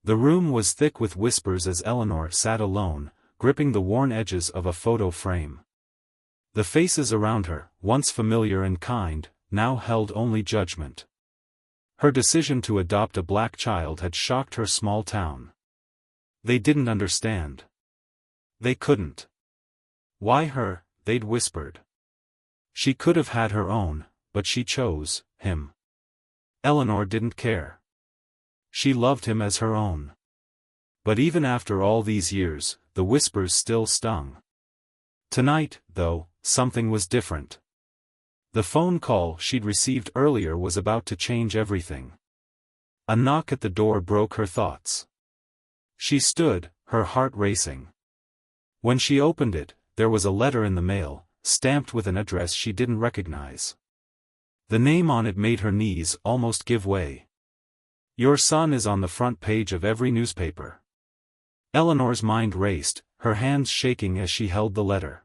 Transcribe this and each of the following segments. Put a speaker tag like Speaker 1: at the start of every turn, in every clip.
Speaker 1: The room was thick with whispers as Eleanor sat alone, gripping the worn edges of a photo frame. The faces around her, once familiar and kind, now held only judgment. Her decision to adopt a black child had shocked her small town. They didn't understand. They couldn't. Why her, they'd whispered. She could have had her own, but she chose him. Eleanor didn't care. She loved him as her own. But even after all these years, the whispers still stung. Tonight, though, something was different. The phone call she'd received earlier was about to change everything. A knock at the door broke her thoughts. She stood, her heart racing. When she opened it, there was a letter in the mail, stamped with an address she didn't recognize. The name on it made her knees almost give way. "Your son is on the front page of every newspaper." Eleanor's mind raced, her hands shaking as she held the letter.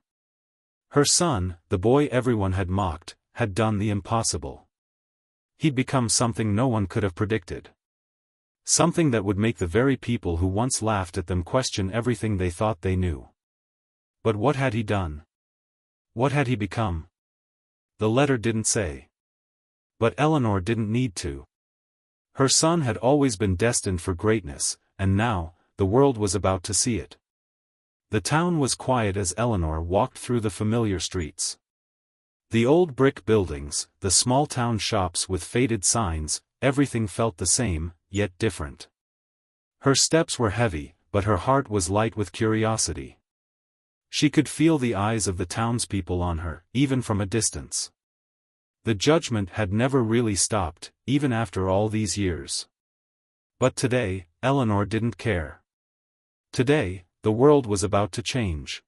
Speaker 1: Her son, the boy everyone had mocked, had done the impossible. He'd become something no one could have predicted. Something that would make the very people who once laughed at them question everything they thought they knew. But what had he done? What had he become? The letter didn't say. But Eleanor didn't need to. Her son had always been destined for greatness, and now, the world was about to see it. The town was quiet as Eleanor walked through the familiar streets. The old brick buildings, the small town shops with faded signs, everything felt the same, yet different. Her steps were heavy, but her heart was light with curiosity. She could feel the eyes of the townspeople on her, even from a distance. The judgment had never really stopped, even after all these years. But today, Eleanor didn't care. Today, the world was about to change.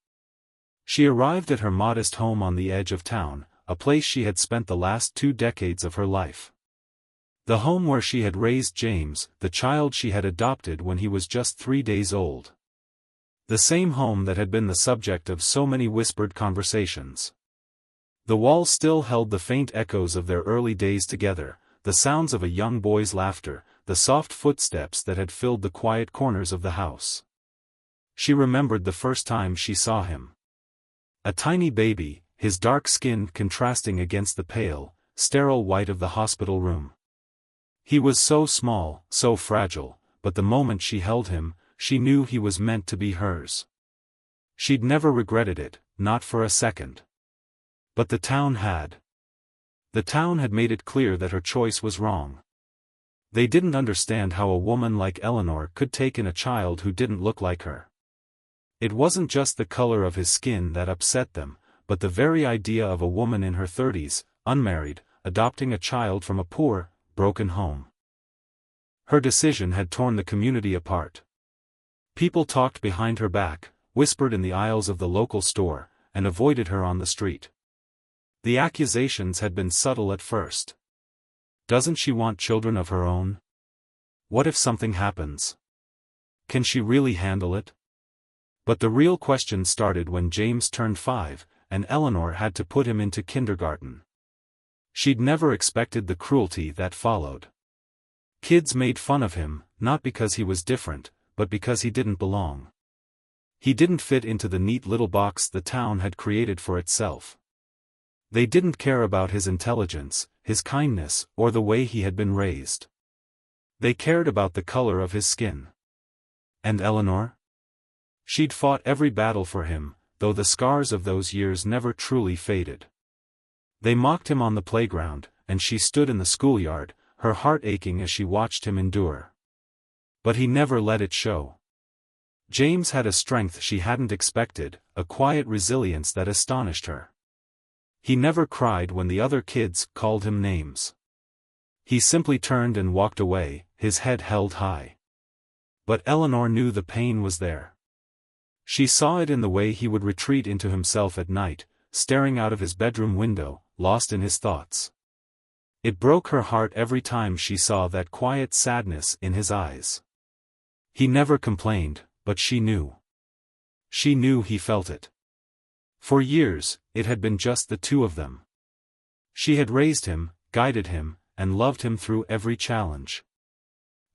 Speaker 1: She arrived at her modest home on the edge of town, a place she had spent the last 2 decades of her life. The home where she had raised James, the child she had adopted when he was just 3 days old. The same home that had been the subject of so many whispered conversations. The walls still held the faint echoes of their early days together, the sounds of a young boy's laughter, the soft footsteps that had filled the quiet corners of the house. She remembered the first time she saw him. A tiny baby, his dark skin contrasting against the pale, sterile white of the hospital room. He was so small, so fragile, but the moment she held him, she knew he was meant to be hers. She'd never regretted it, not for a second. But the town had. The town had made it clear that her choice was wrong. They didn't understand how a woman like Eleanor could take in a child who didn't look like her. It wasn't just the color of his skin that upset them, but the very idea of a woman in her 30s, unmarried, adopting a child from a poor, broken home. Her decision had torn the community apart. People talked behind her back, whispered in the aisles of the local store, and avoided her on the street. The accusations had been subtle at first. Doesn't she want children of her own? What if something happens? Can she really handle it? But the real question started when James turned 5, and Eleanor had to put him into kindergarten. She'd never expected the cruelty that followed. Kids made fun of him, not because he was different, but because he didn't belong. He didn't fit into the neat little box the town had created for itself. They didn't care about his intelligence, his kindness, or the way he had been raised. They cared about the color of his skin. And Eleanor? She'd fought every battle for him, though the scars of those years never truly faded. They mocked him on the playground, and she stood in the schoolyard, her heart aching as she watched him endure. But he never let it show. James had a strength she hadn't expected, a quiet resilience that astonished her. He never cried when the other kids called him names. He simply turned and walked away, his head held high. But Eleanor knew the pain was there. She saw it in the way he would retreat into himself at night, staring out of his bedroom window, lost in his thoughts. It broke her heart every time she saw that quiet sadness in his eyes. He never complained, but she knew. She knew he felt it. For years, it had been just the two of them. She had raised him, guided him, and loved him through every challenge.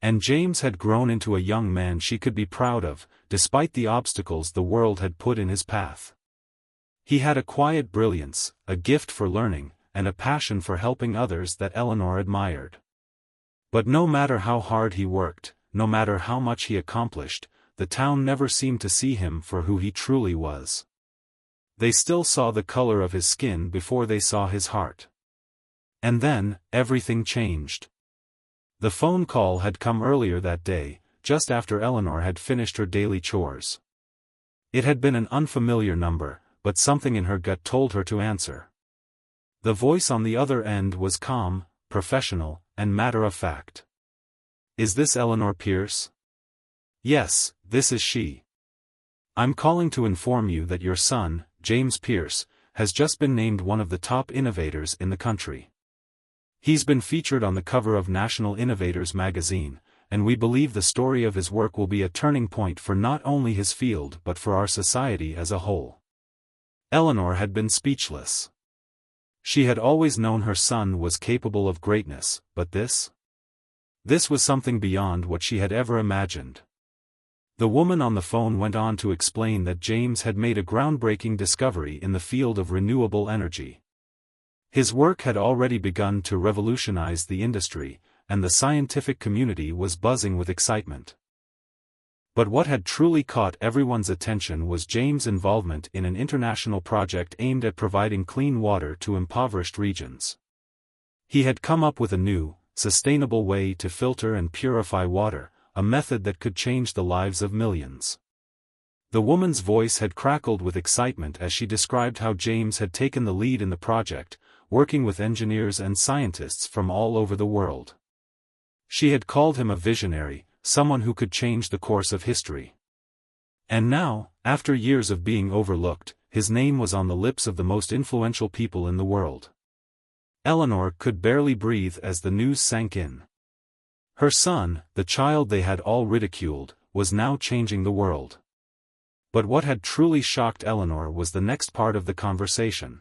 Speaker 1: And James had grown into a young man she could be proud of, despite the obstacles the world had put in his path. He had a quiet brilliance, a gift for learning, and a passion for helping others that Eleanor admired. But no matter how hard he worked, no matter how much he accomplished, the town never seemed to see him for who he truly was. They still saw the color of his skin before they saw his heart. And then, everything changed. The phone call had come earlier that day, just after Eleanor had finished her daily chores. It had been an unfamiliar number, but something in her gut told her to answer. The voice on the other end was calm, professional, and matter-of-fact. "Is this Eleanor Pierce?" "Yes, this is she. I'm calling to inform you that your son, James Pierce, has just been named one of the top innovators in the country. He's been featured on the cover of National Innovators magazine, and we believe the story of his work will be a turning point for not only his field but for our society as a whole." Eleanor had been speechless. She had always known her son was capable of greatness, but this? This was something beyond what she had ever imagined. The woman on the phone went on to explain that James had made a groundbreaking discovery in the field of renewable energy. His work had already begun to revolutionize the industry, and the scientific community was buzzing with excitement. But what had truly caught everyone's attention was James' involvement in an international project aimed at providing clean water to impoverished regions. He had come up with a new, sustainable way to filter and purify water, a method that could change the lives of millions. The woman's voice had crackled with excitement as she described how James had taken the lead in the project, working with engineers and scientists from all over the world. She had called him a visionary, someone who could change the course of history. And now, after years of being overlooked, his name was on the lips of the most influential people in the world. Eleanor could barely breathe as the news sank in. Her son, the child they had all ridiculed, was now changing the world. But what had truly shocked Eleanor was the next part of the conversation.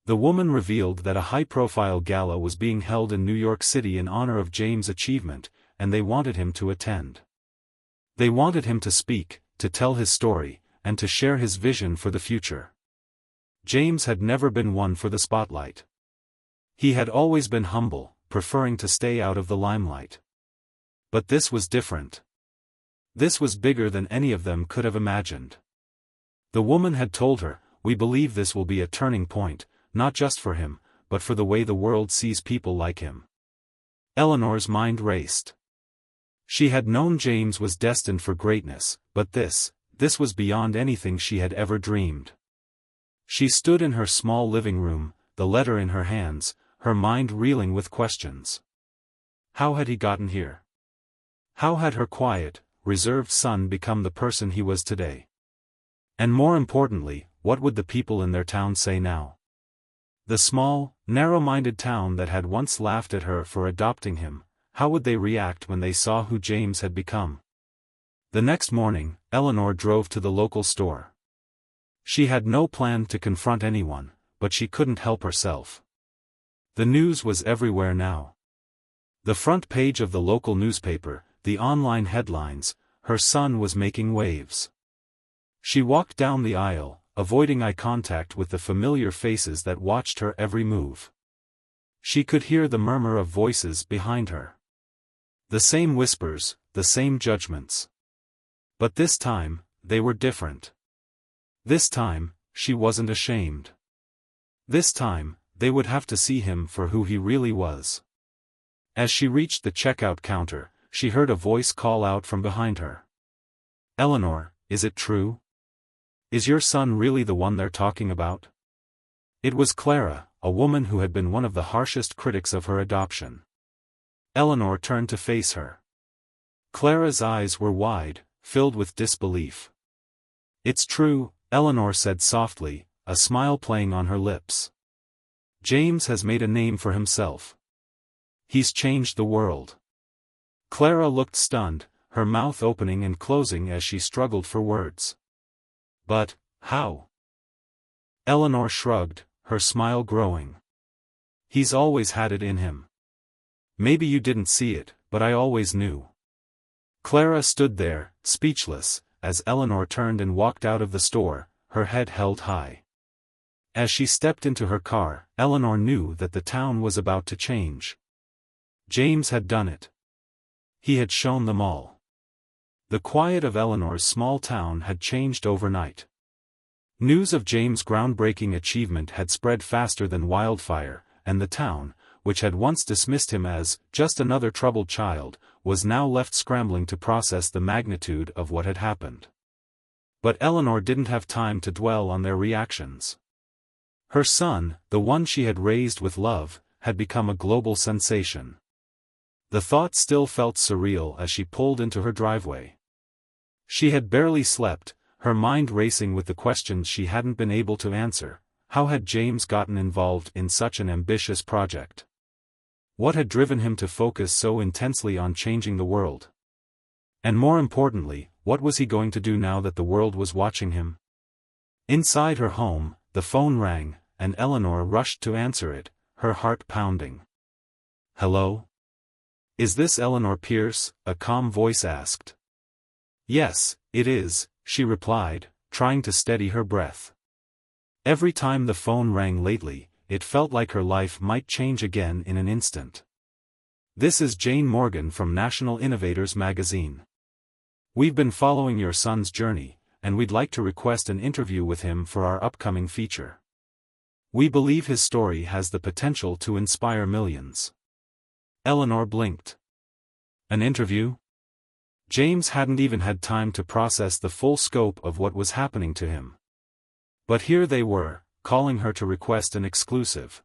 Speaker 1: The woman revealed that a high-profile gala was being held in New York City in honor of James' achievement, and they wanted him to attend. They wanted him to speak, to tell his story, and to share his vision for the future. James had never been one for the spotlight. He had always been humble, preferring to stay out of the limelight. But this was different. This was bigger than any of them could have imagined. The woman had told her, "We believe this will be a turning point, not just for him, but for the way the world sees people like him." Eleanor's mind raced. She had known James was destined for greatness, but this was beyond anything she had ever dreamed. She stood in her small living room, the letter in her hands, her mind reeling with questions. How had he gotten here? How had her quiet, reserved son become the person he was today? And more importantly, what would the people in their town say now? The small, narrow-minded town that had once laughed at her for adopting him, how would they react when they saw who James had become? The next morning, Eleanor drove to the local store. She had no plan to confront anyone, but she couldn't help herself. The news was everywhere now. The front page of the local newspaper, the online headlines, her son was making waves. She walked down the aisle, avoiding eye contact with the familiar faces that watched her every move. She could hear the murmur of voices behind her. The same whispers, the same judgments. But this time, they were different. This time, she wasn't ashamed. This time, they would have to see him for who he really was. As she reached the checkout counter, she heard a voice call out from behind her. "Eleanor, is it true? Is your son really the one they're talking about?" It was Clara, a woman who had been one of the harshest critics of her adoption. Eleanor turned to face her. Clara's eyes were wide, filled with disbelief. "It's true," Eleanor said softly, a smile playing on her lips. "James has made a name for himself. He's changed the world." Clara looked stunned, her mouth opening and closing as she struggled for words. "But, how?" Eleanor shrugged, her smile growing. "He's always had it in him. Maybe you didn't see it, but I always knew." Clara stood there, speechless, as Eleanor turned and walked out of the store, her head held high. As she stepped into her car, Eleanor knew that the town was about to change. James had done it. He had shown them all. The quiet of Eleanor's small town had changed overnight. News of James' groundbreaking achievement had spread faster than wildfire, and the town, which had once dismissed him as just another troubled child, was now left scrambling to process the magnitude of what had happened. But Eleanor didn't have time to dwell on their reactions. Her son, the one she had raised with love, had become a global sensation. The thought still felt surreal as she pulled into her driveway. She had barely slept, her mind racing with the questions she hadn't been able to answer. How had James gotten involved in such an ambitious project? What had driven him to focus so intensely on changing the world? And more importantly, what was he going to do now that the world was watching him? Inside her home, the phone rang, and Eleanor rushed to answer it, her heart pounding. "Hello? Is this Eleanor Pierce?" a calm voice asked. "Yes, it is," she replied, trying to steady her breath. Every time the phone rang lately, it felt like her life might change again in an instant. "This is Jane Morgan from National Innovators magazine. We've been following your son's journey, and we'd like to request an interview with him for our upcoming feature. We believe his story has the potential to inspire millions." Eleanor blinked. An interview? James hadn't even had time to process the full scope of what was happening to him. But here they were, calling her to request an exclusive.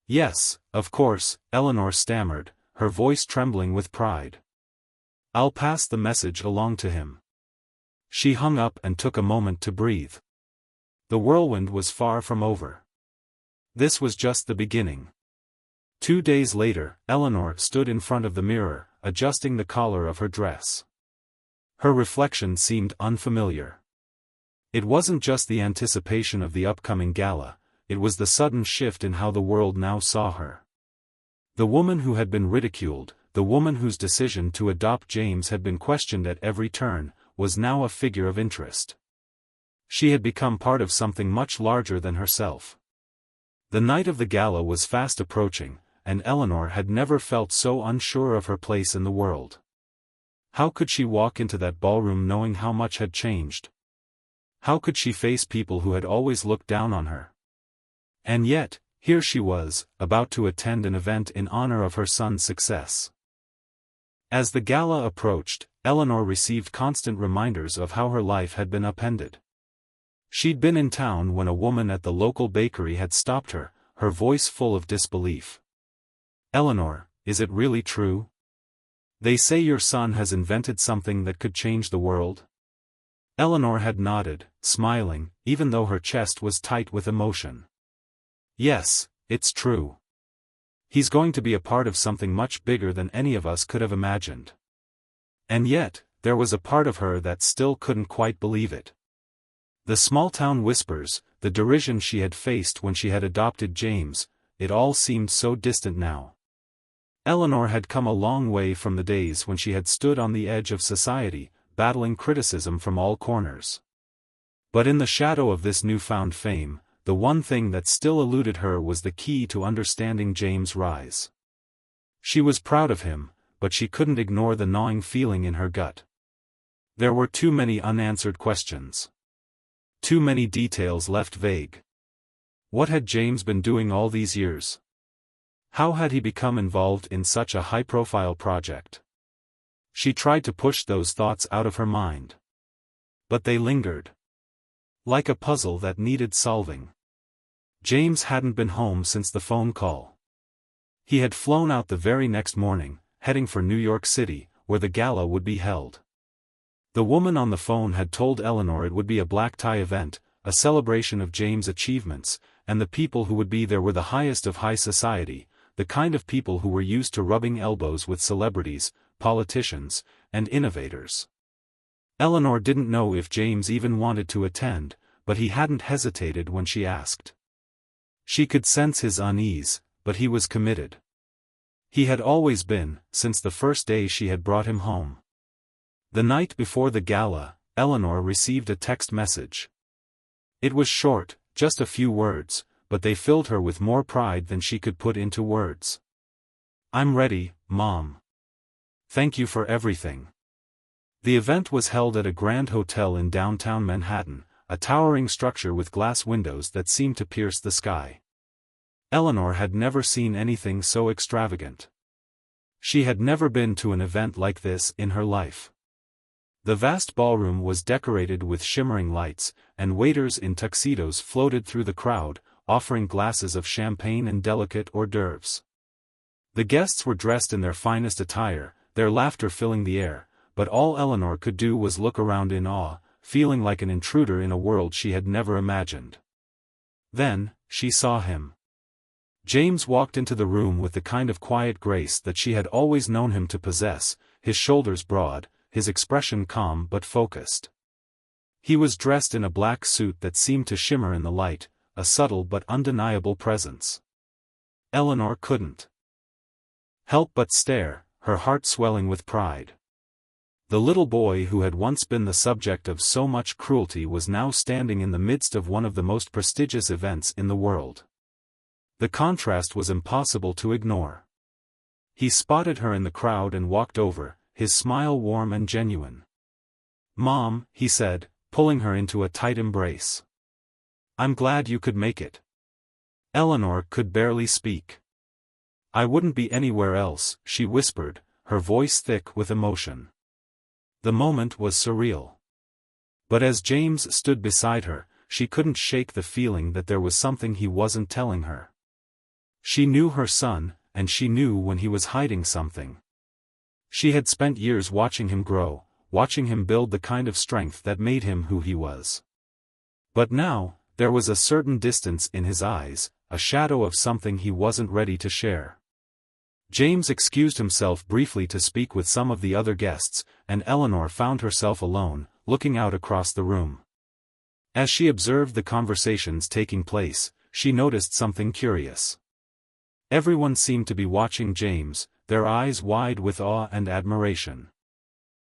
Speaker 1: "Yes, of course," Eleanor stammered, her voice trembling with pride. "I'll pass the message along to him." She hung up and took a moment to breathe. The whirlwind was far from over. This was just the beginning. 2 days later, Eleanor stood in front of the mirror, adjusting the collar of her dress. Her reflection seemed unfamiliar. It wasn't just the anticipation of the upcoming gala, it was the sudden shift in how the world now saw her. The woman who had been ridiculed, the woman whose decision to adopt James had been questioned at every turn, was now a figure of interest. She had become part of something much larger than herself. The night of the gala was fast approaching, and Eleanor had never felt so unsure of her place in the world. How could she walk into that ballroom knowing how much had changed? How could she face people who had always looked down on her? And yet, here she was, about to attend an event in honor of her son's success. As the gala approached, Eleanor received constant reminders of how her life had been upended. She'd been in town when a woman at the local bakery had stopped her, her voice full of disbelief. "Eleanor, is it really true? They say your son has invented something that could change the world?" Eleanor had nodded, smiling, even though her chest was tight with emotion. "Yes, it's true. He's going to be a part of something much bigger than any of us could have imagined." And yet, there was a part of her that still couldn't quite believe it. The small-town whispers, the derision she had faced when she had adopted James, it all seemed so distant now. Eleanor had come a long way from the days when she had stood on the edge of society, battling criticism from all corners. But in the shadow of this newfound fame, the one thing that still eluded her was the key to understanding James' rise. She was proud of him, but she couldn't ignore the gnawing feeling in her gut. There were too many unanswered questions. Too many details left vague. What had James been doing all these years? How had he become involved in such a high-profile project? She tried to push those thoughts out of her mind. But they lingered. Like a puzzle that needed solving. James hadn't been home since the phone call. He had flown out the very next morning, heading for New York City, where the gala would be held. The woman on the phone had told Eleanor it would be a black-tie event, a celebration of James' achievements, and the people who would be there were the highest of high society, the kind of people who were used to rubbing elbows with celebrities, politicians, and innovators. Eleanor didn't know if James even wanted to attend, but he hadn't hesitated when she asked. She could sense his unease, but he was committed. He had always been, since the first day she had brought him home. The night before the gala, Eleanor received a text message. It was short, just a few words, but they filled her with more pride than she could put into words. "I'm ready, Mom. Thank you for everything." The event was held at a grand hotel in downtown Manhattan, a towering structure with glass windows that seemed to pierce the sky. Eleanor had never seen anything so extravagant. She had never been to an event like this in her life. The vast ballroom was decorated with shimmering lights, and waiters in tuxedos floated through the crowd, offering glasses of champagne and delicate hors d'oeuvres. The guests were dressed in their finest attire, their laughter filling the air, but all Eleanor could do was look around in awe, feeling like an intruder in a world she had never imagined. Then, she saw him. James walked into the room with the kind of quiet grace that she had always known him to possess, his shoulders broad, his expression calm but focused. He was dressed in a black suit that seemed to shimmer in the light, a subtle but undeniable presence. Eleanor couldn't help but stare, her heart swelling with pride. The little boy who had once been the subject of so much cruelty was now standing in the midst of one of the most prestigious events in the world. The contrast was impossible to ignore. He spotted her in the crowd and walked over, his smile warm and genuine. "Mom," he said, pulling her into a tight embrace. "I'm glad you could make it." Eleanor could barely speak. "I wouldn't be anywhere else," she whispered, her voice thick with emotion. The moment was surreal. But as James stood beside her, she couldn't shake the feeling that there was something he wasn't telling her. She knew her son, and she knew when he was hiding something. She had spent years watching him grow, watching him build the kind of strength that made him who he was. But now, there was a certain distance in his eyes, a shadow of something he wasn't ready to share. James excused himself briefly to speak with some of the other guests, and Eleanor found herself alone, looking out across the room. As she observed the conversations taking place, she noticed something curious. Everyone seemed to be watching James, their eyes wide with awe and admiration.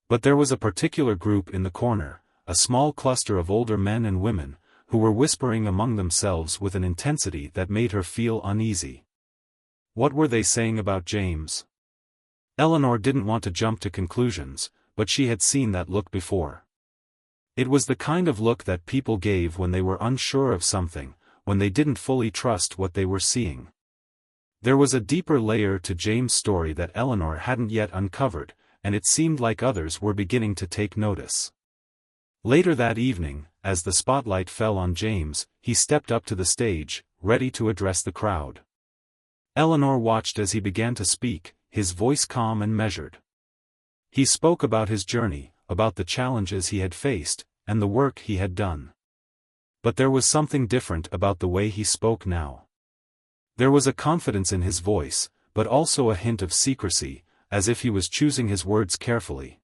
Speaker 1: But there was a particular group in the corner, a small cluster of older men and women, who were whispering among themselves with an intensity that made her feel uneasy. What were they saying about James? Eleanor didn't want to jump to conclusions, but she had seen that look before. It was the kind of look that people gave when they were unsure of something, when they didn't fully trust what they were seeing. There was a deeper layer to James' story that Eleanor hadn't yet uncovered, and it seemed like others were beginning to take notice. Later that evening, as the spotlight fell on James, he stepped up to the stage, ready to address the crowd. Eleanor watched as he began to speak, his voice calm and measured. He spoke about his journey, about the challenges he had faced, and the work he had done. But there was something different about the way he spoke now. There was a confidence in his voice, but also a hint of secrecy, as if he was choosing his words carefully.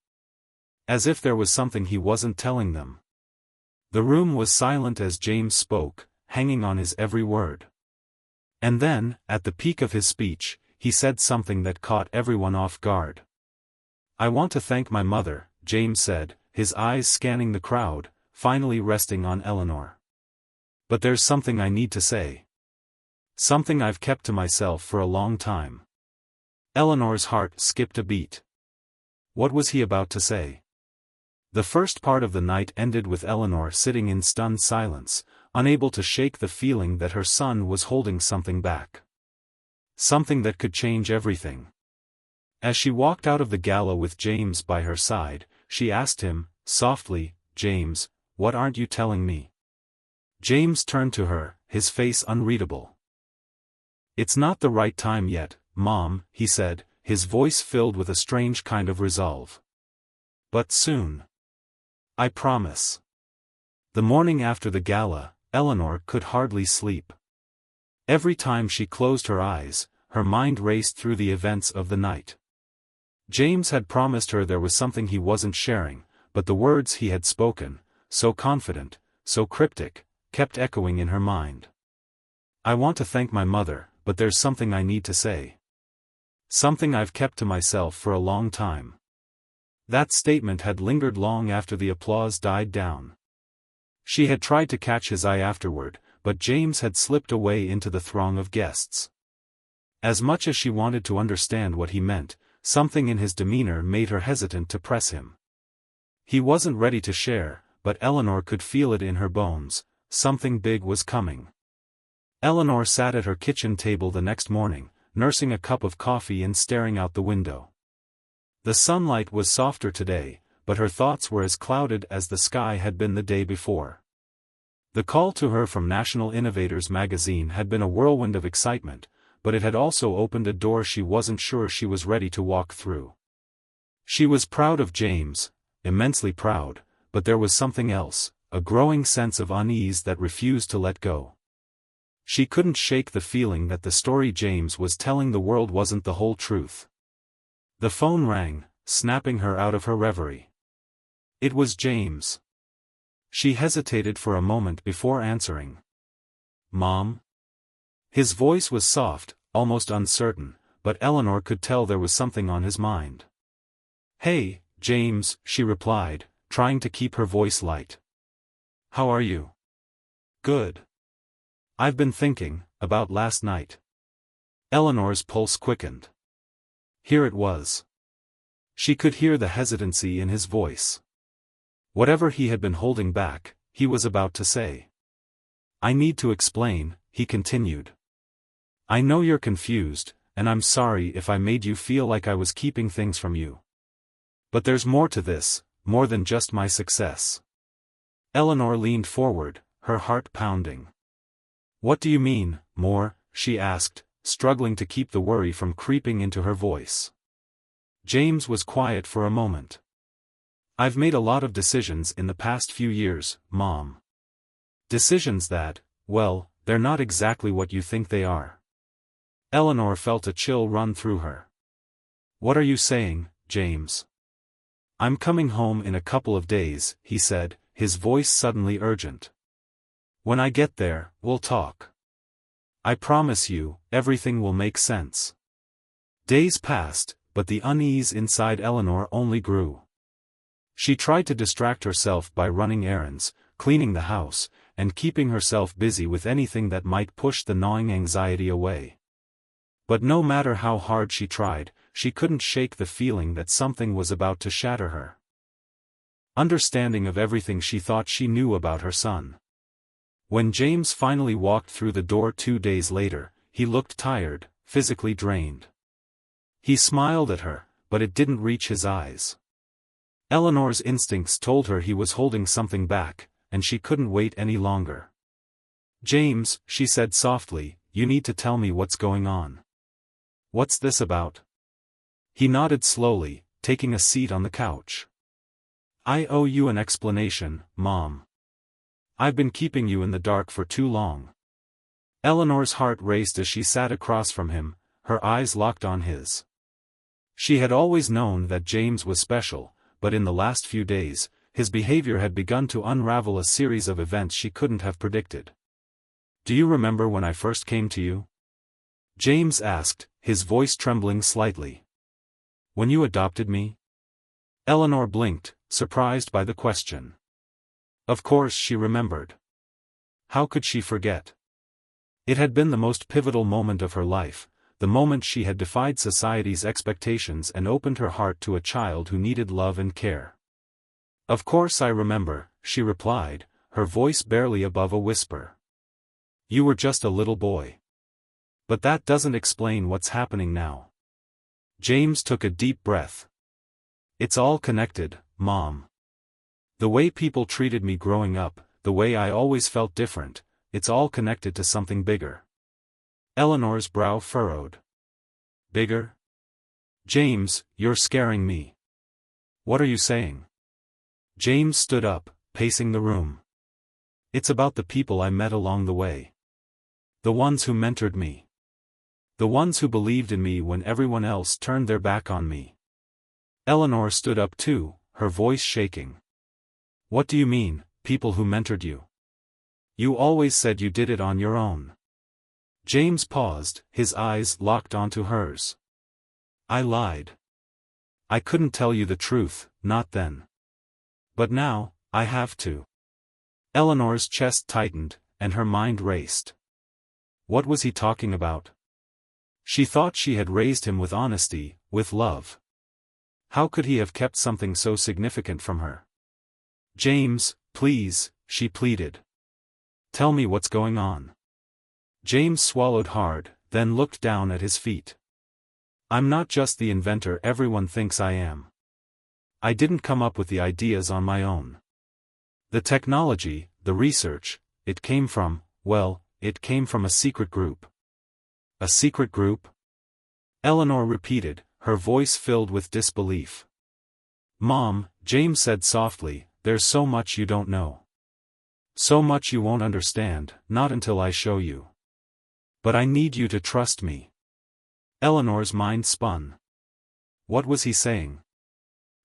Speaker 1: As if there was something he wasn't telling them. The room was silent as James spoke, hanging on his every word. And then, at the peak of his speech, he said something that caught everyone off guard. "I want to thank my mother," James said, his eyes scanning the crowd, finally resting on Eleanor. "But there's something I need to say. Something I've kept to myself for a long time." Eleanor's heart skipped a beat. What was he about to say? The first part of the night ended with Eleanor sitting in stunned silence, unable to shake the feeling that her son was holding something back. Something that could change everything. As she walked out of the gala with James by her side, she asked him, softly, "James, what aren't you telling me?" James turned to her, his face unreadable. "It's not the right time yet, Mom," he said, his voice filled with a strange kind of resolve. "But soon. I promise." The morning after the gala, Eleanor could hardly sleep. Every time she closed her eyes, her mind raced through the events of the night. James had promised her there was something he wasn't sharing, but the words he had spoken, so confident, so cryptic, kept echoing in her mind. "I want to thank my mother, but there's something I need to say." Something I've kept to myself for a long time." That statement had lingered long after the applause died down. She had tried to catch his eye afterward, but James had slipped away into the throng of guests. As much as she wanted to understand what he meant, something in his demeanor made her hesitant to press him. He wasn't ready to share, but Eleanor could feel it in her bones. Something big was coming. Eleanor sat at her kitchen table the next morning, nursing a cup of coffee and staring out the window. The sunlight was softer today, but her thoughts were as clouded as the sky had been the day before. The call to her from National Innovators magazine had been a whirlwind of excitement, but it had also opened a door she wasn't sure she was ready to walk through. She was proud of James, immensely proud, but there was something else, a growing sense of unease that refused to let go. She couldn't shake the feeling that the story James was telling the world wasn't the whole truth. The phone rang, snapping her out of her reverie. It was James. She hesitated for a moment before answering. "Mom?" His voice was soft, almost uncertain, but Eleanor could tell there was something on his mind. "Hey, James," she replied, trying to keep her voice light. "How are you?" "Good. I've been thinking about last night." Eleanor's pulse quickened. Here it was. She could hear the hesitancy in his voice. Whatever he had been holding back, he was about to say. "I need to explain," he continued. "I know you're confused, and I'm sorry if I made you feel like I was keeping things from you. But there's more to this, more than just my success." Eleanor leaned forward, her heart pounding. "What do you mean, more?" she asked, struggling to keep the worry from creeping into her voice. James was quiet for a moment. "I've made a lot of decisions in the past few years, Mom. Decisions that, well, they're not exactly what you think they are." Eleanor felt a chill run through her. "What are you saying, James?" "I'm coming home in a couple of days," he said, his voice suddenly urgent. "When I get there, we'll talk. I promise you, everything will make sense." Days passed, but the unease inside Eleanor only grew. She tried to distract herself by running errands, cleaning the house, and keeping herself busy with anything that might push the gnawing anxiety away. But no matter how hard she tried, she couldn't shake the feeling that something was about to shatter her. Understanding of everything she thought she knew about her son. When James finally walked through the door 2 days later, he looked tired, physically drained. He smiled at her, but it didn't reach his eyes. Eleanor's instincts told her he was holding something back, and she couldn't wait any longer. "James," she said softly, "you need to tell me what's going on. What's this about?" He nodded slowly, taking a seat on the couch. "I owe you an explanation, Mom. I've been keeping you in the dark for too long." Eleanor's heart raced as she sat across from him, her eyes locked on his. She had always known that James was special, but in the last few days, his behavior had begun to unravel a series of events she couldn't have predicted. "Do you remember when I first came to you?" James asked, his voice trembling slightly. "When you adopted me?" Eleanor blinked, surprised by the question. Of course she remembered. How could she forget? It had been the most pivotal moment of her life, the moment she had defied society's expectations and opened her heart to a child who needed love and care. "Of course I remember," she replied, her voice barely above a whisper. "You were just a little boy. But that doesn't explain what's happening now." James took a deep breath. "It's all connected, Mom. The way people treated me growing up, the way I always felt different, it's all connected to something bigger." Eleanor's brow furrowed. "Bigger?" "James, you're scaring me." "What are you saying?" James stood up, pacing the room. "It's about the people I met along the way. The ones who mentored me. The ones who believed in me when everyone else turned their back on me." Eleanor stood up too, her voice shaking. "What do you mean, people who mentored you? You always said you did it on your own." James paused, his eyes locked onto hers. I lied. I couldn't tell you the truth, not then. But now, I have to. Eleanor's chest tightened, and her mind raced. What was he talking about? She thought she had raised him with honesty, with love. How could he have kept something so significant from her? James, please, she pleaded. Tell me what's going on. James swallowed hard, then looked down at his feet. I'm not just the inventor everyone thinks I am. I didn't come up with the ideas on my own. The technology, the research, it came from a secret group. A secret group? Eleanor repeated, her voice filled with disbelief. Mom, James said softly, there's so much you don't know. So much you won't understand, not until I show you. But I need you to trust me. Eleanor's mind spun. What was he saying?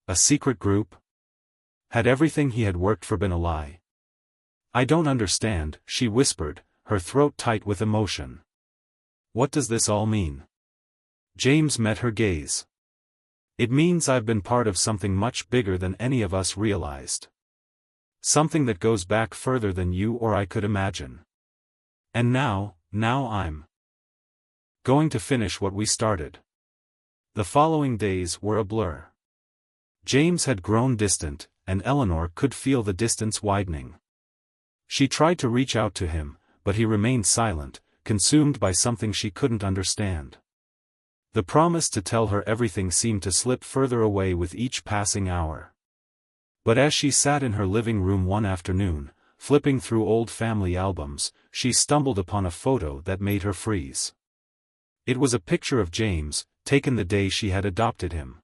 Speaker 1: A secret group? Had everything he had worked for been a lie? I don't understand, she whispered, her throat tight with emotion. What does this all mean? James met her gaze. It means I've been part of something much bigger than any of us realized. Something that goes back further than you or I could imagine. And now I'm going to finish what we started. The following days were a blur. James had grown distant, and Eleanor could feel the distance widening. She tried to reach out to him, but he remained silent, consumed by something she couldn't understand. The promise to tell her everything seemed to slip further away with each passing hour. But as she sat in her living room one afternoon, flipping through old family albums, she stumbled upon a photo that made her freeze. It was a picture of James, taken the day she had adopted him.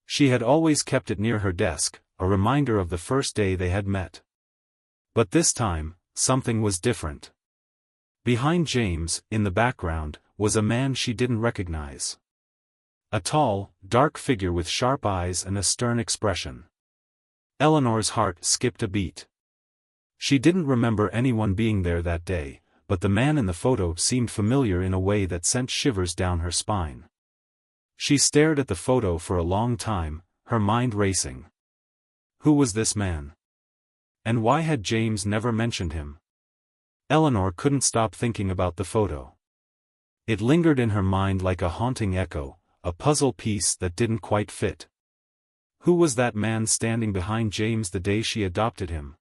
Speaker 1: She had always kept it near her desk, a reminder of the first day they had met. But this time, something was different. Behind James, in the background, was a man she didn't recognize. A tall, dark figure with sharp eyes and a stern expression. Eleanor's heart skipped a beat. She didn't remember anyone being there that day, but the man in the photo seemed familiar in a way that sent shivers down her spine. She stared at the photo for a long time, her mind racing. Who was this man? And why had James never mentioned him? Eleanor couldn't stop thinking about the photo. It lingered in her mind like a haunting echo, a puzzle piece that didn't quite fit. Who was that man standing behind James the day she adopted him?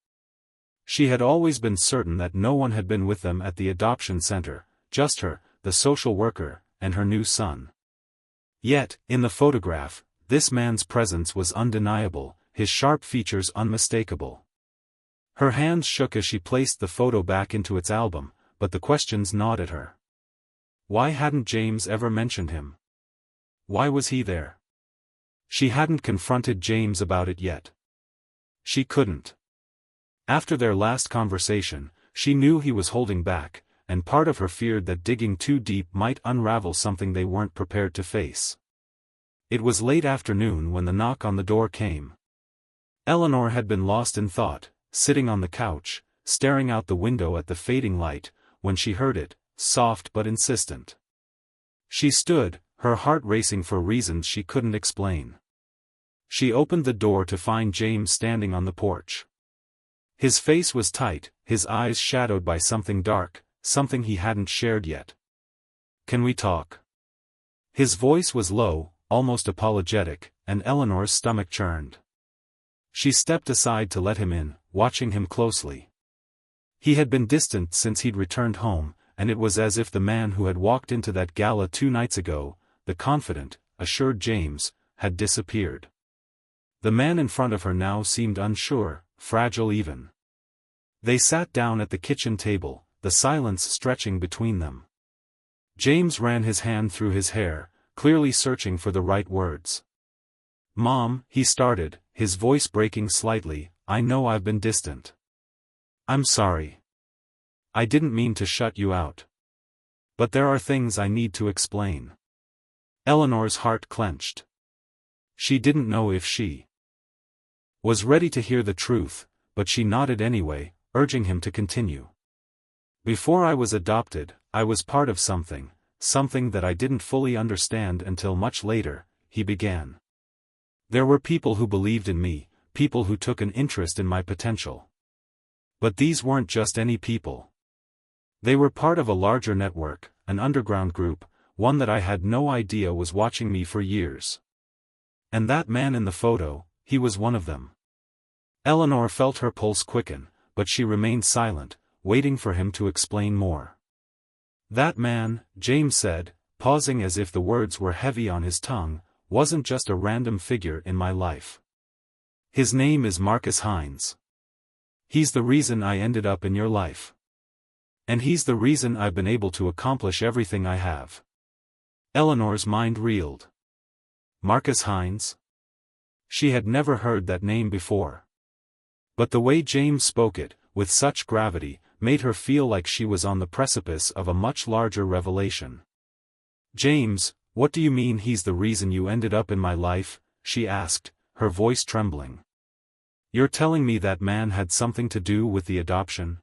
Speaker 1: She had always been certain that no one had been with them at the adoption center, just her, the social worker, and her new son. Yet, in the photograph, this man's presence was undeniable, his sharp features unmistakable. Her hands shook as she placed the photo back into its album, but the questions gnawed at her. Why hadn't James ever mentioned him? Why was he there? She hadn't confronted James about it yet. She couldn't. After their last conversation, she knew he was holding back, and part of her feared that digging too deep might unravel something they weren't prepared to face. It was late afternoon when the knock on the door came. Eleanor had been lost in thought, sitting on the couch, staring out the window at the fading light, when she heard it, soft but insistent. She stood, her heart racing for reasons she couldn't explain. She opened the door to find James standing on the porch. His face was tight, his eyes shadowed by something dark, something he hadn't shared yet. Can we talk? His voice was low, almost apologetic, and Eleanor's stomach churned. She stepped aside to let him in, watching him closely. He had been distant since he'd returned home, and it was as if the man who had walked into that gala 2 nights ago, the confident, assured James, had disappeared. The man in front of her now seemed unsure, fragile even. They sat down at the kitchen table, the silence stretching between them. James ran his hand through his hair, clearly searching for the right words. Mom, he started, his voice breaking slightly, I know I've been distant. I'm sorry. I didn't mean to shut you out. But there are things I need to explain. Eleanor's heart clenched. She didn't know if she was ready to hear the truth, but she nodded anyway, urging him to continue. Before I was adopted, I was part of something something that I didn't fully understand until much later, he began. There were people who believed in me, people who took an interest in my potential. But these weren't just any people. They were part of a larger network, an underground group, one that I had no idea was watching me for years. And that man in the photo, he was one of them. Eleanor felt her pulse quicken, but she remained silent, waiting for him to explain more. That man, James said, pausing as if the words were heavy on his tongue, wasn't just a random figure in my life. His name is Marcus Hines. He's the reason I ended up in your life. And he's the reason I've been able to accomplish everything I have. Eleanor's mind reeled. Marcus Hines? She had never heard that name before. But the way James spoke it, with such gravity, made her feel like she was on the precipice of a much larger revelation. James, what do you mean he's the reason you ended up in my life? She asked, her voice trembling. You're telling me that man had something to do with the adoption?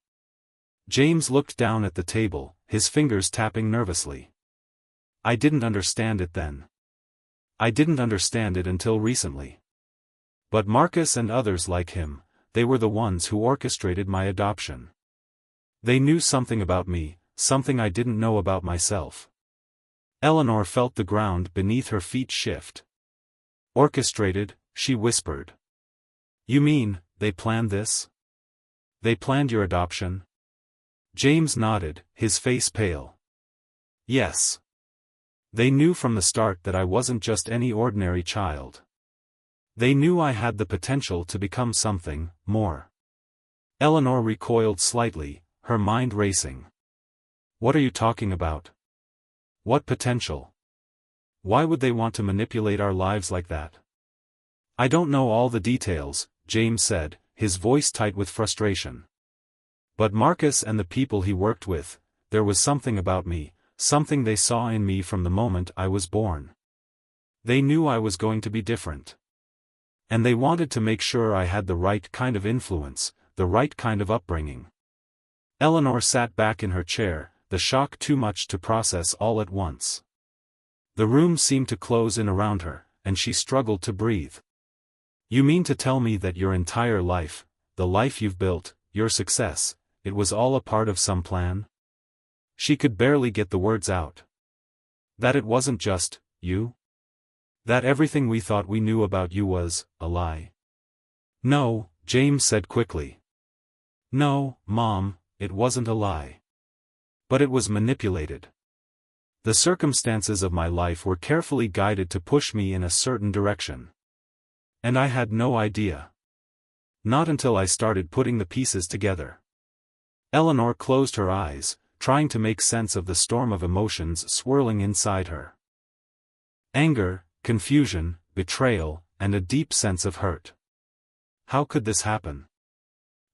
Speaker 1: James looked down at the table, his fingers tapping nervously. I didn't understand it then. I didn't understand it until recently. But Marcus and others like him, they were the ones who orchestrated my adoption. They knew something about me, something I didn't know about myself. Eleanor felt the ground beneath her feet shift. Orchestrated, she whispered. You mean, they planned this? They planned your adoption? James nodded, his face pale. Yes. They knew from the start that I wasn't just any ordinary child. They knew I had the potential to become something more. Eleanor recoiled slightly, her mind racing. What are you talking about? What potential? Why would they want to manipulate our lives like that? I don't know all the details, James said, his voice tight with frustration. But Marcus and the people he worked with, there was something about me, something they saw in me from the moment I was born. They knew I was going to be different. And they wanted to make sure I had the right kind of influence, the right kind of upbringing. Eleanor sat back in her chair, the shock too much to process all at once. The room seemed to close in around her, and she struggled to breathe. You mean to tell me that your entire life, the life you've built, your success, it was all a part of some plan? She could barely get the words out. That it wasn't just, you? That everything we thought we knew about you was, a lie? No, James said quickly. No, Mom, it wasn't a lie. But it was manipulated. The circumstances of my life were carefully guided to push me in a certain direction. And I had no idea. Not until I started putting the pieces together. Eleanor closed her eyes, trying to make sense of the storm of emotions swirling inside her. Anger, confusion, betrayal, and a deep sense of hurt. How could this happen?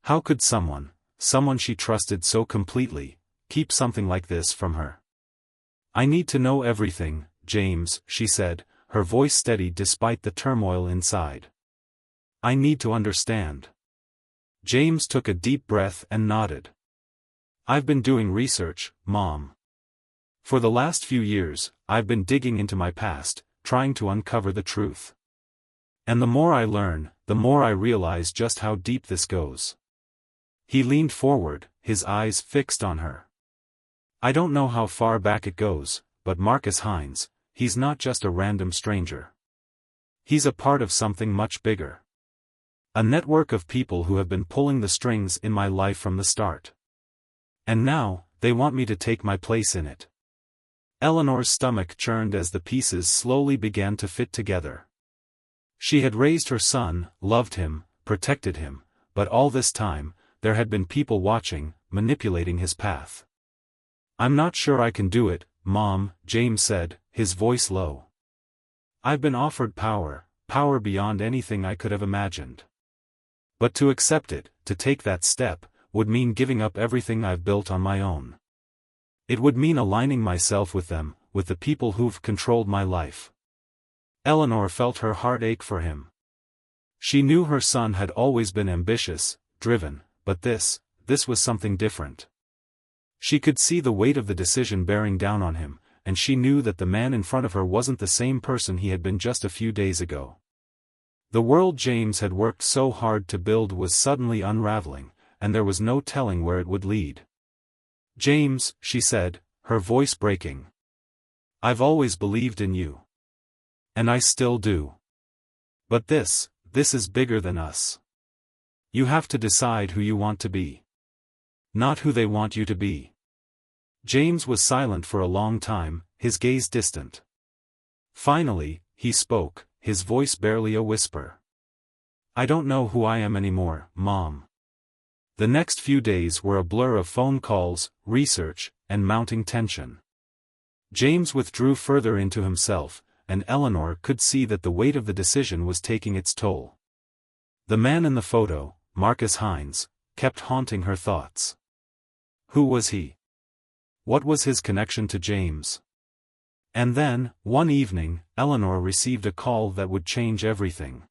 Speaker 1: How could someone she trusted so completely, keep something like this from her? I need to know everything, James, she said, her voice steady despite the turmoil inside. I need to understand. James took a deep breath and nodded. I've been doing research, Mom. For the last few years, I've been digging into my past, trying to uncover the truth. And the more I learn, the more I realize just how deep this goes. He leaned forward, his eyes fixed on her. I don't know how far back it goes, but Marcus Hines, he's not just a random stranger. He's a part of something much bigger. A network of people who have been pulling the strings in my life from the start. And now, they want me to take my place in it. Eleanor's stomach churned as the pieces slowly began to fit together. She had raised her son, loved him, protected him, but all this time, there had been people watching, manipulating his path. I'm not sure I can do it, Mom, James said, his voice low. I've been offered power beyond anything I could have imagined. But to accept it, to take that step, would mean giving up everything I've built on my own. It would mean aligning myself with them, with the people who've controlled my life. Eleanor felt her heart ache for him. She knew her son had always been ambitious, driven, but this was something different. She could see the weight of the decision bearing down on him, and she knew that the man in front of her wasn't the same person he had been just a few days ago. The world James had worked so hard to build was suddenly unraveling, and there was no telling where it would lead. "James," she said, her voice breaking. "I've always believed in you. And I still do. But this is bigger than us. You have to decide who you want to be. Not who they want you to be." James was silent for a long time, his gaze distant. Finally, he spoke, his voice barely a whisper. "I don't know who I am anymore, Mom." The next few days were a blur of phone calls, research, and mounting tension. James withdrew further into himself, and Eleanor could see that the weight of the decision was taking its toll. The man in the photo, Marcus Hines, kept haunting her thoughts. Who was he? What was his connection to James? And then, one evening, Eleanor received a call that would change everything.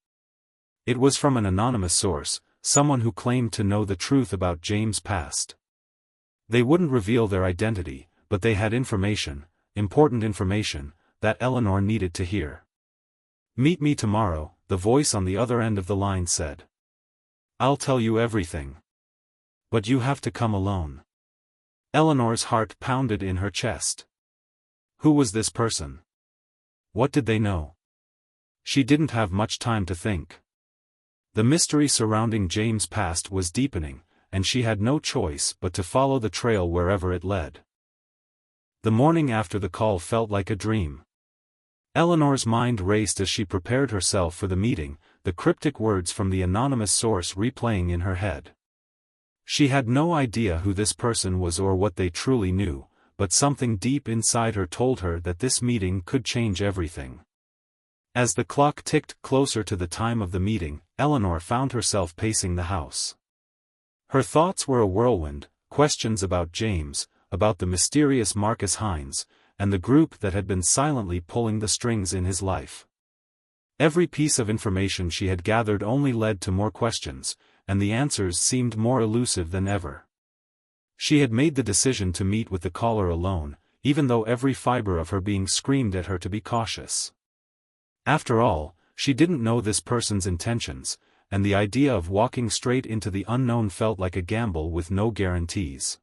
Speaker 1: It was from an anonymous source, someone who claimed to know the truth about James' past. They wouldn't reveal their identity, but they had information, important information, that Eleanor needed to hear. "Meet me tomorrow," the voice on the other end of the line said. "I'll tell you everything. But you have to come alone." Eleanor's heart pounded in her chest. Who was this person? What did they know? She didn't have much time to think. The mystery surrounding James' past was deepening, and she had no choice but to follow the trail wherever it led. The morning after the call felt like a dream. Eleanor's mind raced as she prepared herself for the meeting, the cryptic words from the anonymous source replaying in her head. She had no idea who this person was or what they truly knew, but something deep inside her told her that this meeting could change everything. As the clock ticked closer to the time of the meeting, Eleanor found herself pacing the house. Her thoughts were a whirlwind, questions about James, about the mysterious Marcus Hines, and the group that had been silently pulling the strings in his life. Every piece of information she had gathered only led to more questions, and the answers seemed more elusive than ever. She had made the decision to meet with the caller alone, even though every fiber of her being screamed at her to be cautious. After all, she didn't know this person's intentions, and the idea of walking straight into the unknown felt like a gamble with no guarantees.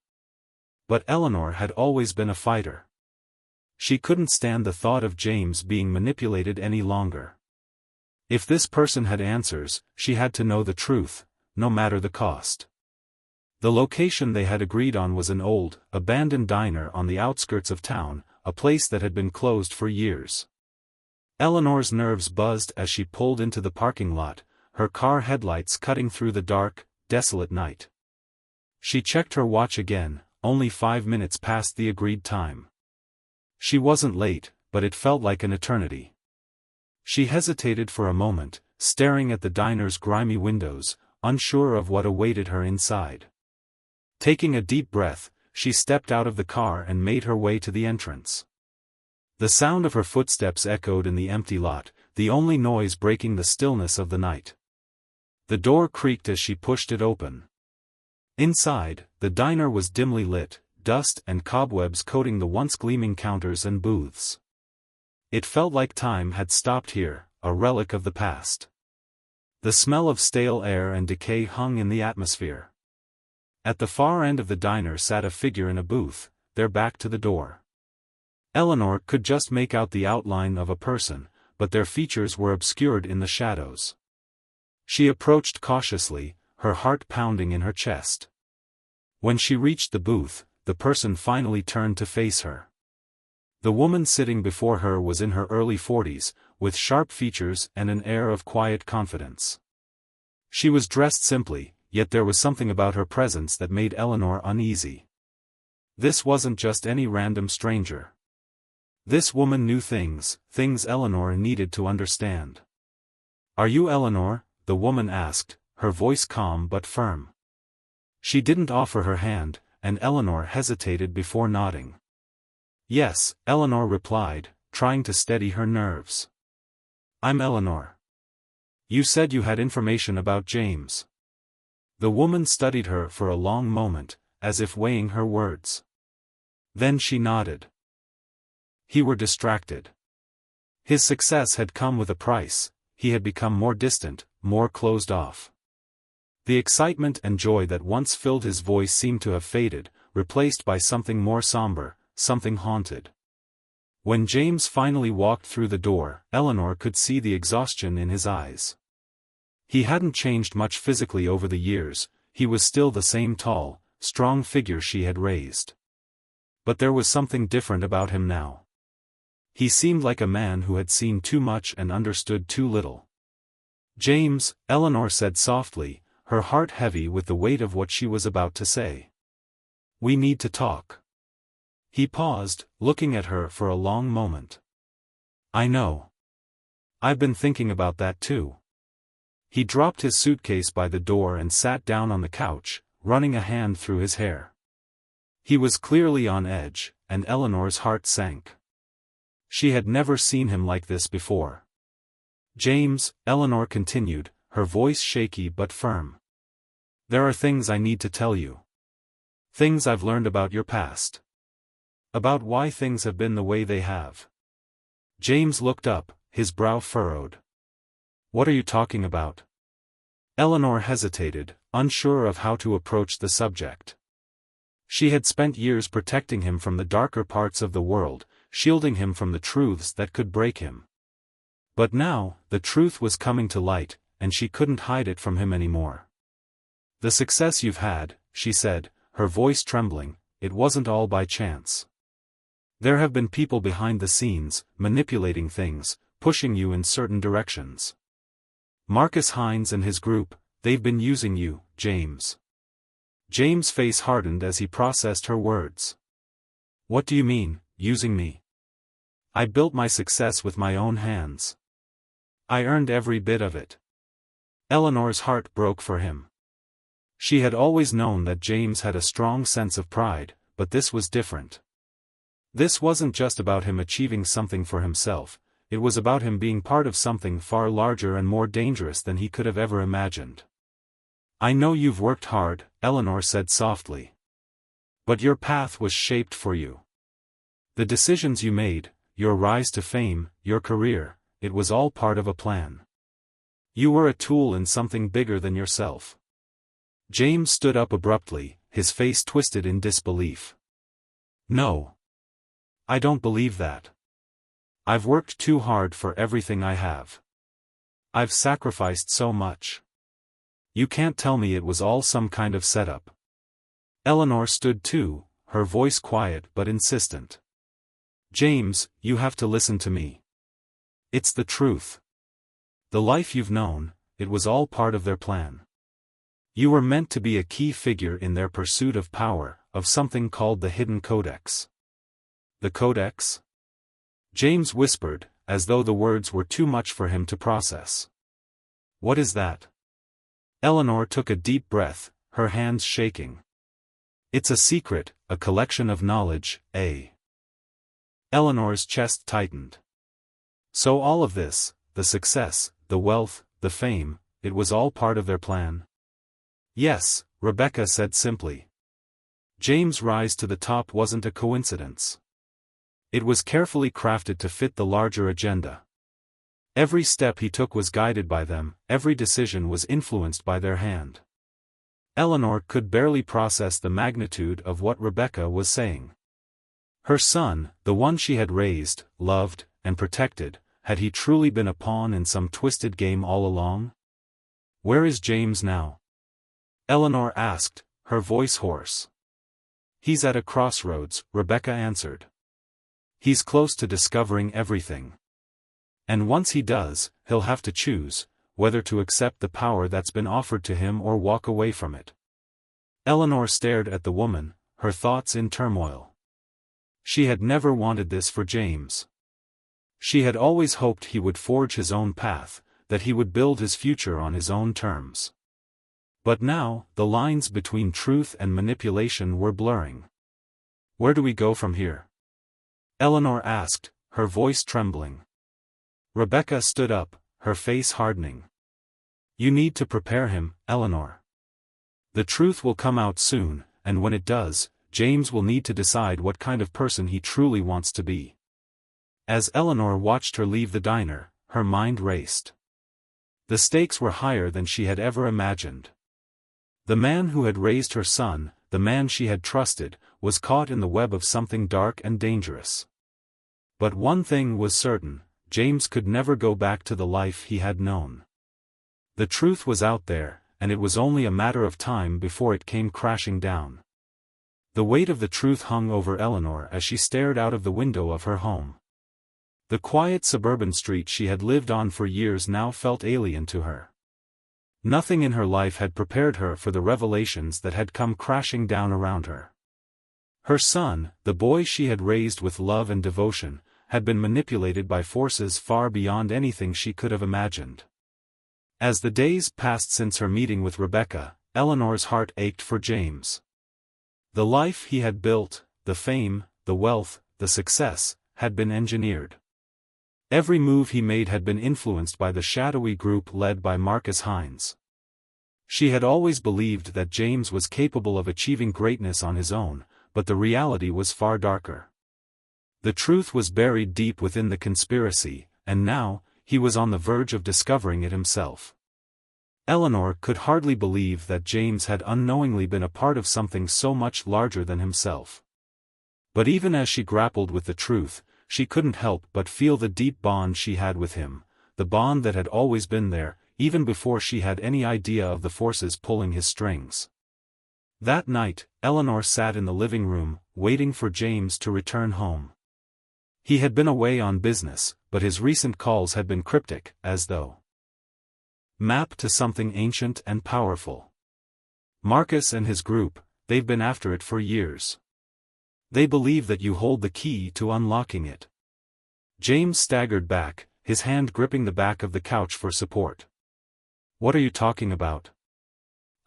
Speaker 1: But Eleanor had always been a fighter. She couldn't stand the thought of James being manipulated any longer. If this person had answers, she had to know the truth, no matter the cost. The location they had agreed on was an old, abandoned diner on the outskirts of town, a place that had been closed for years. Eleanor's nerves buzzed as she pulled into the parking lot, her car headlights cutting through the dark, desolate night. She checked her watch again, only 5 minutes past the agreed time. She wasn't late, but it felt like an eternity. She hesitated for a moment, staring at the diner's grimy windows, unsure of what awaited her inside. Taking a deep breath, she stepped out of the car and made her way to the entrance. The sound of her footsteps echoed in the empty lot, the only noise breaking the stillness of the night. The door creaked as she pushed it open. Inside, the diner was dimly lit, dust and cobwebs coating the once gleaming counters and booths. It felt like time had stopped here, a relic of the past. The smell of stale air and decay hung in the atmosphere. At the far end of the diner sat a figure in a booth, their back to the door. Eleanor could just make out the outline of a person, but their features were obscured in the shadows. She approached cautiously, her heart pounding in her chest. When she reached the booth, the person finally turned to face her. The woman sitting before her was in her early 40s, with sharp features and an air of quiet confidence. She was dressed simply, yet there was something about her presence that made Eleanor uneasy. This wasn't just any random stranger. This woman knew things Eleanor needed to understand. "Are you Eleanor?" the woman asked, her voice calm but firm. She didn't offer her hand, and Eleanor hesitated before nodding. "Yes," Eleanor replied, trying to steady her nerves. "I'm Eleanor. You said you had information about James." The woman studied her for a long moment, as if weighing her words. Then she nodded. he were distracted. His success had come with a price, he had become more distant, more closed off. The excitement and joy that once filled his voice seemed to have faded, replaced by something more somber, something haunted. When James finally walked through the door, Eleanor could see the exhaustion in his eyes. He hadn't changed much physically over the years, he was still the same tall, strong figure she had raised. But there was something different about him now. He seemed like a man who had seen too much and understood too little. "James," Eleanor said softly, her heart heavy with the weight of what she was about to say. "We need to talk." He paused, looking at her for a long moment. "I know. I've been thinking about that too." He dropped his suitcase by the door and sat down on the couch, running a hand through his hair. He was clearly on edge, and Eleanor's heart sank. She had never seen him like this before. "James," Eleanor continued, her voice shaky but firm. "There are things I need to tell you. Things I've learned about your past. About why things have been the way they have." James looked up, his brow furrowed. "What are you talking about?" Eleanor hesitated, unsure of how to approach the subject. She had spent years protecting him from the darker parts of the world, shielding him from the truths that could break him. But now, the truth was coming to light, and she couldn't hide it from him anymore. "The success you've had," she said, her voice trembling, "it wasn't all by chance. There have been people behind the scenes, manipulating things, pushing you in certain directions. Marcus Hines and his group, they've been using you, James." James' face hardened as he processed her words. "What do you mean, using me? I built my success with my own hands. I earned every bit of it." Eleanor's heart broke for him. She had always known that James had a strong sense of pride, but this was different. This wasn't just about him achieving something for himself, it was about him being part of something far larger and more dangerous than he could have ever imagined. "I know you've worked hard," Eleanor said softly. "But your path was shaped for you. The decisions you made, your rise to fame, your career, it was all part of a plan. You were a tool in something bigger than yourself." James stood up abruptly, his face twisted in disbelief. "No. I don't believe that. I've worked too hard for everything I have. I've sacrificed so much. You can't tell me it was all some kind of setup." Eleanor stood too, her voice quiet but insistent. "James, you have to listen to me. It's the truth. The life you've known, it was all part of their plan. You were meant to be a key figure in their pursuit of power, of something called the Hidden Codex." "The Codex?" James whispered, as though the words were too much for him to process. "What is that?" Eleanor took a deep breath, her hands shaking. "It's a secret, a collection of knowledge, eh?" Eleanor's chest tightened. So all of this, the success, the wealth, the fame, it was all part of their plan? "Yes," Rebecca said simply. James' rise to the top wasn't a coincidence. It was carefully crafted to fit the larger agenda. Every step he took was guided by them, every decision was influenced by their hand. Eleanor could barely process the magnitude of what Rebecca was saying. Her son, the one she had raised, loved, and protected, had he truly been a pawn in some twisted game all along? "Where is James now?" Eleanor asked, her voice hoarse. "He's at a crossroads," Rebecca answered. "He's close to discovering everything. And once he does, he'll have to choose, whether to accept the power that's been offered to him or walk away from it." Eleanor stared at the woman, her thoughts in turmoil. She had never wanted this for James. She had always hoped he would forge his own path, that he would build his future on his own terms. But now, the lines between truth and manipulation were blurring. "Where do we go from here?" Eleanor asked, her voice trembling. Rebecca stood up, her face hardening. "You need to prepare him, Eleanor. The truth will come out soon, and when it does, James will need to decide what kind of person he truly wants to be." As Eleanor watched her leave the diner, her mind raced. The stakes were higher than she had ever imagined. The man who had raised her son, the man she had trusted, was caught in the web of something dark and dangerous. But one thing was certain: James could never go back to the life he had known. The truth was out there, and it was only a matter of time before it came crashing down. The weight of the truth hung over Eleanor as she stared out of the window of her home. The quiet suburban street she had lived on for years now felt alien to her. Nothing in her life had prepared her for the revelations that had come crashing down around her. Her son, the boy she had raised with love and devotion, had been manipulated by forces far beyond anything she could have imagined. As the days passed since her meeting with Rebecca, Eleanor's heart ached for James. The life he had built, the fame, the wealth, the success, had been engineered. Every move he made had been influenced by the shadowy group led by Marcus Hines. She had always believed that James was capable of achieving greatness on his own, but the reality was far darker. The truth was buried deep within the conspiracy, and now, he was on the verge of discovering it himself. Eleanor could hardly believe that James had unknowingly been a part of something so much larger than himself. But even as she grappled with the truth, she couldn't help but feel the deep bond she had with him, the bond that had always been there, even before she had any idea of the forces pulling his strings. That night, Eleanor sat in the living room, waiting for James to return home. He had been away on business, but his recent calls had been cryptic, as though mapped to something ancient and powerful. Marcus and his group, they've been after it for years. They believe that you hold the key to unlocking it. James staggered back, his hand gripping the back of the couch for support. What are you talking about?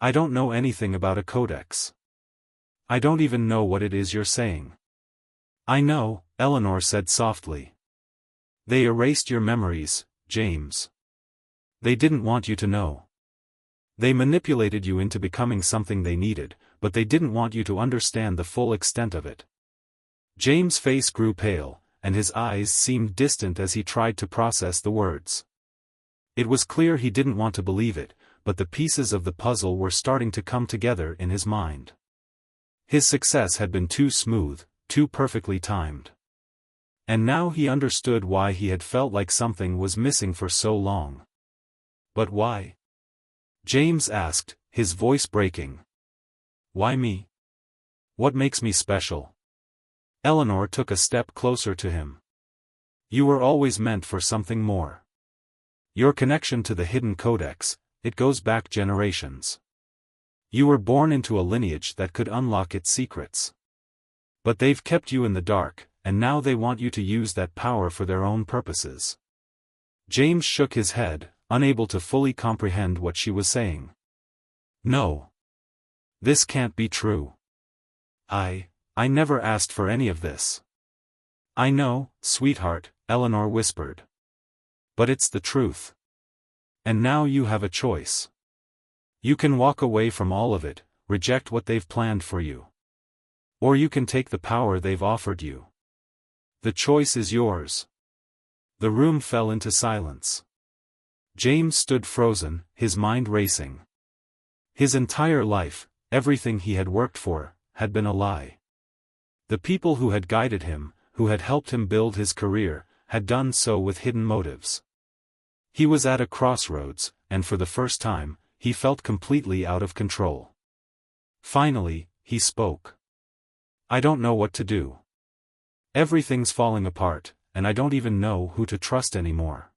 Speaker 1: I don't know anything about a codex. I don't even know what it is you're saying. I know, Eleanor said softly. They erased your memories, James. They didn't want you to know. They manipulated you into becoming something they needed, but they didn't want you to understand the full extent of it. James' face grew pale, and his eyes seemed distant as he tried to process the words. It was clear he didn't want to believe it, but the pieces of the puzzle were starting to come together in his mind. His success had been too smooth, too perfectly timed. And now he understood why he had felt like something was missing for so long. But why? James asked, his voice breaking. Why me? What makes me special? Eleanor took a step closer to him. You were always meant for something more. Your connection to the hidden codex, it goes back generations. You were born into a lineage that could unlock its secrets. But they've kept you in the dark, and now they want you to use that power for their own purposes. James shook his head, unable to fully comprehend what she was saying. No. This can't be true. I never asked for any of this. I know, sweetheart, Eleanor whispered. But it's the truth. And now you have a choice. You can walk away from all of it, reject what they've planned for you. Or you can take the power they've offered you. The choice is yours. The room fell into silence. James stood frozen, his mind racing. His entire life, everything he had worked for, had been a lie. The people who had guided him, who had helped him build his career, had done so with hidden motives. He was at a crossroads, and for the first time, he felt completely out of control. Finally, he spoke. I don't know what to do. Everything's falling apart, and I don't even know who to trust anymore.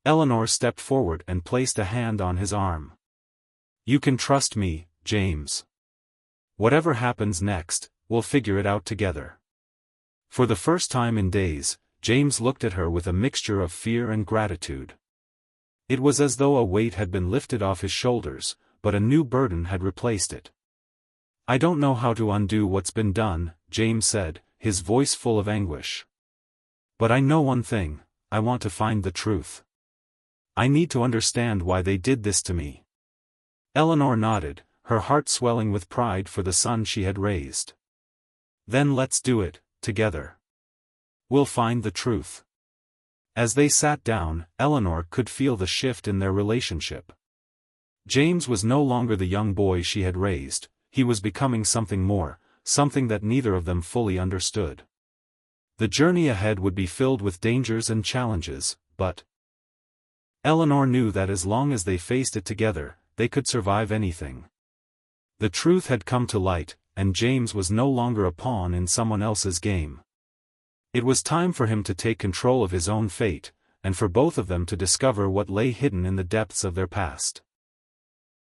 Speaker 1: Eleanor stepped forward and placed a hand on his arm. You can trust me, James. Whatever happens next, we'll figure it out together. For the first time in days, James looked at her with a mixture of fear and gratitude. It was as though a weight had been lifted off his shoulders, but a new burden had replaced it. I don't know how to undo what's been done, James said, his voice full of anguish. But I know one thing: I want to find the truth. I need to understand why they did this to me. Eleanor nodded, her heart swelling with pride for the son she had raised. Then let's do it, together. We'll find the truth. As they sat down, Eleanor could feel the shift in their relationship. James was no longer the young boy she had raised, he was becoming something more, something that neither of them fully understood. The journey ahead would be filled with dangers and challenges, but Eleanor knew that as long as they faced it together, they could survive anything. The truth had come to light, and James was no longer a pawn in someone else's game. It was time for him to take control of his own fate, and for both of them to discover what lay hidden in the depths of their past.